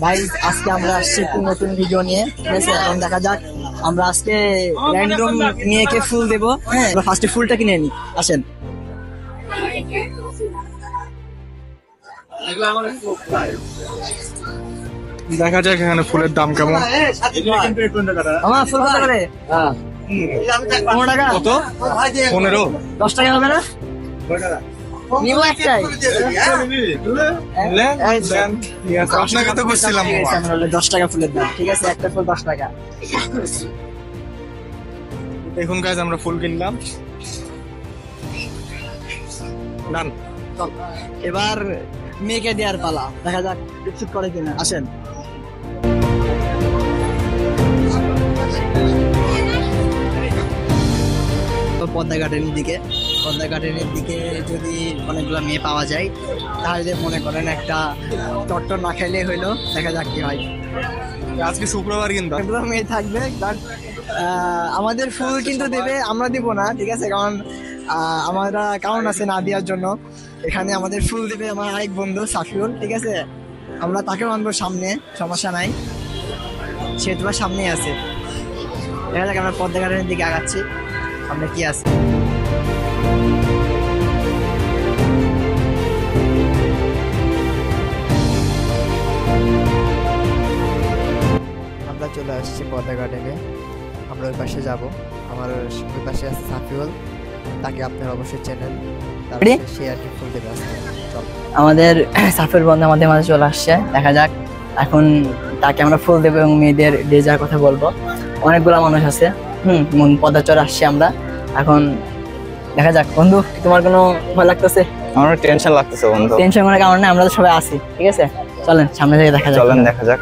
ভাই আজকে আমরা আসছি একটু নতুন ভিডিও নিয়ে, ঠিক আছে? এখন দেখা যাক আমরা আজকে র্যান্ডম মেয়েকে ফুল দেবো। হ্যাঁ, ফার্স্টে ফুলটা কিনে নি, আসেন। দেখা যাক এখানে ফুলের দাম কেমন। আমার ফুল কত করে? 15 টাকা। কত? 15? 10 টাকা হবে না? নিবো একটাই। আপনাকে তো বলছিলাম 10 টাকা ফুলের দাম, ঠিক আছে? একটা ফুল 10 টাকা। দেখুন গাইজ, আমরা ফুল কিনলাম। ডান। এবার মেয়েকে দেওয়ার পালা, দেখা যাক কিছু করে কিনা, আসেন। পদ্মা গার্ডেনের দিকে যদি অনেকগুলো মেয়ে পাওয়া যায় তাহলে মনে করেন একটা টট্টর না খাইলে হইলো, দেখা যাক কি হয়। আজকে শুক্রবার কিন্তু মেয়ে থাকবে, বাট আমাদের ফুল কিন্তু দেবে, আমরা দিব না, ঠিক আছে? কারণ আমরা কারণ আছে না দেওয়ার জন্য। এখানে আমাদের ফুল দেবে আমার আরেক বন্ধু সাফিউল, ঠিক আছে? আমরা তাকেও আনবো সামনে, সমস্যা নাই, সে তোমার সামনেই আছে। দেখা যাক, আমরা পদ্মা গার্ডেনের দিকে আগাচ্ছি, সামনে কি আছে। আমরা চলে আসছি পদ্মা গার্ডেনে, আমরা ওই পাশে যাব। আমার ওই পাশে আছে সাফিউল, তাকে আপনারা অবশ্যই চেনেন, সে আর কি ফুল দেবে আজকে। আমাদের সাফিউল বন্ধু আমাদের মাঝে চলে আসছে, দেখা যাক এখন তাকে আমরা ফুল দেবো এবং মেয়েদের দিয়ে যাওয়ার কথা বলবো। অনেকগুলো মানুষ আছে, পদ্মা চর আসছি আমরা, এখন দেখা যাক। বন্ধু, তোমার কোনো ভয় লাগতেছে? আমার টেনশন লাগতেছে বন্ধু। টেনশন করার কারণ নেই, আমরা তো সবাই আছি, ঠিক আছে? চলেন সামনে থেকে দেখা যাক। চলেন দেখা যাক।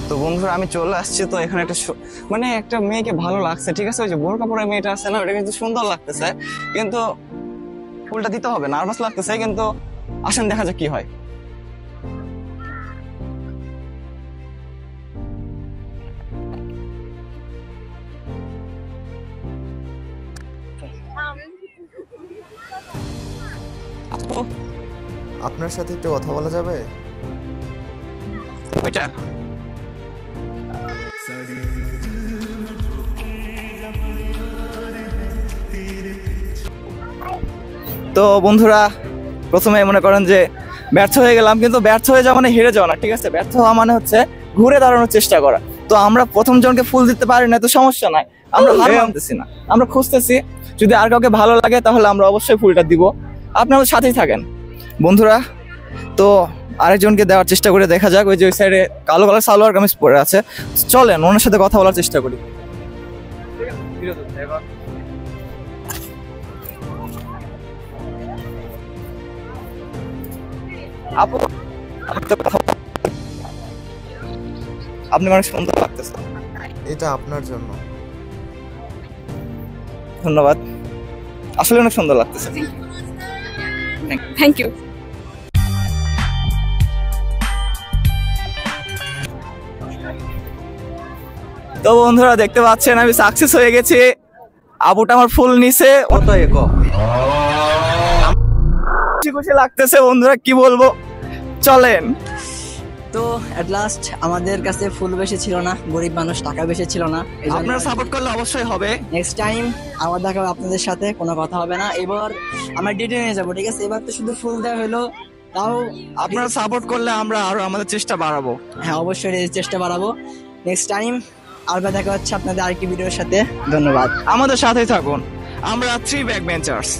তো বন্ধুরা, আমি চলে আসছি। তো এখানে একটা মানে একটা মেয়েকে ভালো লাগছে, ঠিক আছে? ওই যে বোরকা পরা মেয়েটা আছে না, ওটা কিন্তু সুন্দর লাগতেছে, কিন্তু ফুলটা দিতে হবে, নার্ভাস লাগতেছে, কিন্তু আসেন দেখা যাক কি হয়। আপনার সাথে একটু কথা বলা যাবে? ওইটা তো বন্ধুরা, প্রথমে মনে করেন যে ব্যর্থ হয়ে গেলাম, কিন্তু ব্যর্থ হয়ে যাওয়া মানে হেরে যাওয়া না, ঠিক আছে? ব্যর্থ হওয়া মানে হচ্ছে ঘুরে দাঁড়ানোর চেষ্টা করা। তো আমরা প্রথম জনকে ফুল দিতে পারি না, তো সমস্যা নাই, আমরা হার মানতেছি না, আমরা খুঁজতেছি। যদি আর কাউকে ভালো লাগে তাহলে আমরা অবশ্যই ফুলটা দিব, আপনারা সাথেই থাকেন বন্ধুরা। তো আরেকজনকে দেওয়ার চেষ্টা করে দেখা যাক। ওই যে ওই সাইডে কালো কালার সালোয়ার কামিজ পরে আছে, চলেন ওনার সাথে কথা বলার চেষ্টা করি। আপু, আপনি অনেক সুন্দর লাগতেছে। এটা আপনার জন্য। ধন্যবাদ, আসলে অনেক সুন্দর লাগতেছে। Thank you. তো বন্ধুরা, দেখতে পাচ্ছেন আমি সাকসেস হয়ে গেছি। আবুটা আমার ফুল নিছে, খুশি লাগতেছে বন্ধুরা, কি বলবো, চলেন। তো এট লাস্ট আমাদের কাছে ফুল বেশি ছিল না, গরিব মানুষ, টাকা বেশি ছিল না, আপনারা সাপোর্ট করলে অবশ্যই হবে। নেক্সট টাইম আবার দেখা হবে আপনাদের সাথে, কোনো কথা হবে না। এবার আমরা ডেটে নিয়ে যাবো, ঠিক আছে? এবার তো শুধু ফুল দেওয়া হলো, তাও আপনারা সাপোর্ট করলে আমরা আরো আমাদের চেষ্টা বাড়াবো। হ্যাঁ, অবশ্যই চেষ্টা বাড়াবো। নেক্সট টাইম আবার দেখা হচ্ছে আপনাদের আরেকটি ভিডিওর সাথে। ধন্যবাদ, আমাদের সাথেই থাকুন। আমরা 3 ব্যাক বেঞ্চার্স।